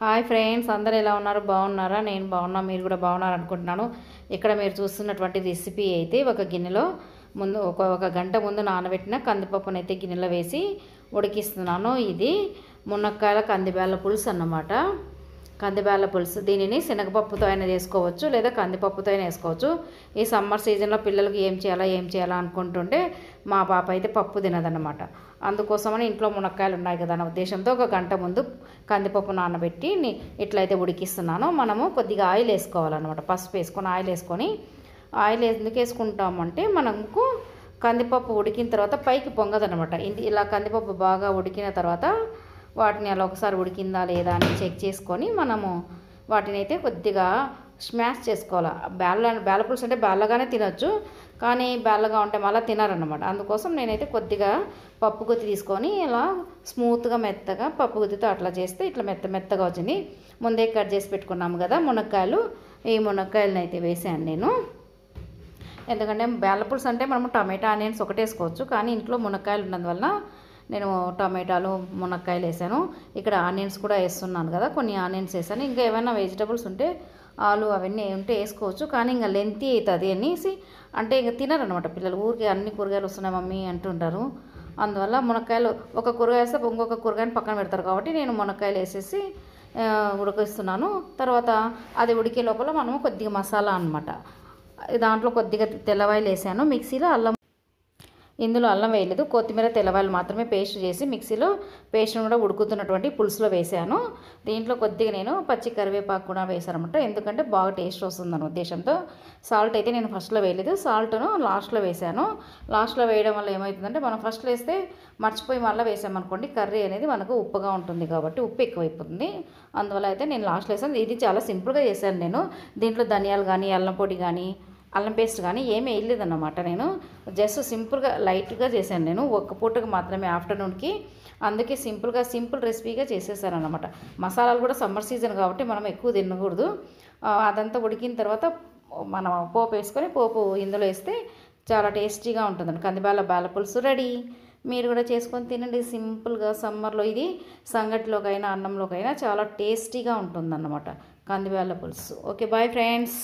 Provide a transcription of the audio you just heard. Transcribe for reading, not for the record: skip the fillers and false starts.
Hi friends, అందరు ఎలా ఉన్నారు? బాగున్నారా? నేను బాగున్నా, మీరు కూడా బాగున్నారు అనుకుంటున్నాను. ఇక్కడ మీరు చూస్తున్నటువంటి రెసిపీ అయితే ఒక గిన్నెలో ముందు ఒక గంట ముందు నానబెట్టిన కందిపప్పును అయితే గిన్నెలో వేసి ఉడికిస్తున్నాను. ఇది మునక్కాయల కందిబ్యాళ్ళ పులుసు అన్నమాట. కందిబ్యాళ్ళ పులుసు దీనిని శనగపప్పుతో అయినా చేసుకోవచ్చు, లేదా కందిపప్పుతో అయినా వేసుకోవచ్చు. ఈ సమ్మర్ సీజన్లో పిల్లలకి ఏం చేయాలా అనుకుంటుంటే మా పాప అయితే పప్పు తినదన్నమాట. అందుకోసమని ఇంట్లో మునక్కాయలు ఉన్నాయి కదా అన్న ఉద్దేశంతో ఒక గంట ముందు కందిపప్పు నానబెట్టి ఇట్లయితే ఉడికిస్తున్నాను. మనము కొద్దిగా ఆయిల్ వేసుకోవాలన్నమాట. పసుపు వేసుకొని ఆయిల్ వేసుకొని, ఆయిల్ ఎందుకు వేసుకుంటామంటే మనకు కందిపప్పు ఉడికిన తర్వాత పైకి పొంగదనమాట. ఇలా కందిపప్పు బాగా ఉడికిన తర్వాత వాటిని అలా ఒకసారి ఉడికిందా లేదా అని చెక్ చేసుకొని మనము వాటిని అయితే కొద్దిగా స్మాష్ చేసుకోవాలి. బేళ్ళ పులుసు అంటే బేళ్ళగానే తినొచ్చు, కానీ బేళ్ళగా ఉంటే మళ్ళీ తినారన్నమాట. అందుకోసం నేనైతే కొద్దిగా పప్పు గుత్తి తీసుకొని ఇలా స్మూత్గా మెత్తగా పప్పు గుత్తితో అట్లా చేస్తే ఇట్లా మెత్తగా వచ్చింది. ముందే కట్ చేసి పెట్టుకున్నాము కదా మునక్కాయలు, ఈ మునక్కాయలను అయితే వేసాను నేను. ఎందుకంటే బేళ్ళ పులుసు అంటే మనము టమాటా ఆనియన్స్ ఒకటి వేసుకోవచ్చు, కానీ ఇంట్లో మునక్కాయలు ఉన్నందువలన నేను టమాటాలు మునక్కాయలు వేసాను. ఇక్కడ ఆనియన్స్ కూడా వేస్తున్నాను కదా, కొన్ని ఆనియన్స్ వేసాను. ఇంకా ఏమైనా వెజిటబుల్స్ ఉంటే ఆలు అవన్నీ ఉంటే వేసుకోవచ్చు, కానీ ఇంకా లెంతీ అవుతుంది అనేసి అంటే ఇంకా తినరనమాట పిల్లలు. ఊరికి అన్ని కూరగాయలు వస్తున్నాయి మమ్మీ అంటుంటారు. అందువల్ల మునక్కాయలు ఒక కూరగాయ వేస్తే ఇంకొక కూరగాయని పక్కన పెడతారు కాబట్టి నేను మునక్కాయలు వేసేసి ఉడికిస్తున్నాను. తర్వాత అది ఉడికే లోపల మనము కొద్దిగా మసాలా అనమాట. దాంట్లో కొద్దిగా తెల్లవాయలు వేసాను మిక్సీలో. ఇందులో అల్లం వేయలేదు, కొత్తిమీర తెల్లవాయలు మాత్రమే పేస్ట్ చేసి మిక్సీలో పేస్ట్ను కూడా ఉడుకుతున్నటువంటి పులుసులో వేసాను. దీంట్లో కొద్దిగా నేను పచ్చి కరివేపాకు కూడా వేసాను అనమాట, ఎందుకంటే బాగా టేస్ట్ వస్తుందన్న ఉద్దేశంతో. సాల్ట్ అయితే నేను ఫస్ట్లో వేయలేదు, సాల్ట్ను లాస్ట్లో వేసాను. లాస్ట్లో వేయడం వల్ల ఏమవుతుందంటే మనం ఫస్ట్లో వేస్తే మర్చిపోయి మళ్ళీ వేసామనుకోండి కర్రీ అనేది మనకు ఉప్పుగా ఉంటుంది కాబట్టి ఉప్పు ఎక్కువైపోతుంది. అందువల్ల అయితే నేను లాస్ట్లో వేసాను. ఇది చాలా సింపుల్గా చేశాను నేను. దీంట్లో ధనియాలు కానీ అల్లం పొడి కానీ అల్లం పేస్ట్ కానీ ఏమీ వేయలేదన్నమాట. నేను జస్ట్ సింపుల్గా లైట్గా చేశాను నేను, ఒక్క పూటకు మాత్రమే ఆఫ్టర్నూన్కి. అందుకే సింపుల్ రెసిపీగా చేసేసాను అనమాట. మసాలాలు కూడా సమ్మర్ సీజన్ కాబట్టి మనం ఎక్కువ తినకూడదు. అదంతా ఉడికిన తర్వాత మనం పోపు వేసుకొని పోపు ఇందులో వేస్తే చాలా టేస్టీగా ఉంటుందండి. కందిబ్యాళ్ళ పులుసు రెడీ. మీరు కూడా చేసుకొని తినండి సింపుల్గా. సమ్మర్లో ఇది సంగటిలోకైనా అన్నంలోకైనా చాలా టేస్టీగా ఉంటుందన్నమాట కందిబ్యాళ్ళ పులుసు. Okay, bye friends.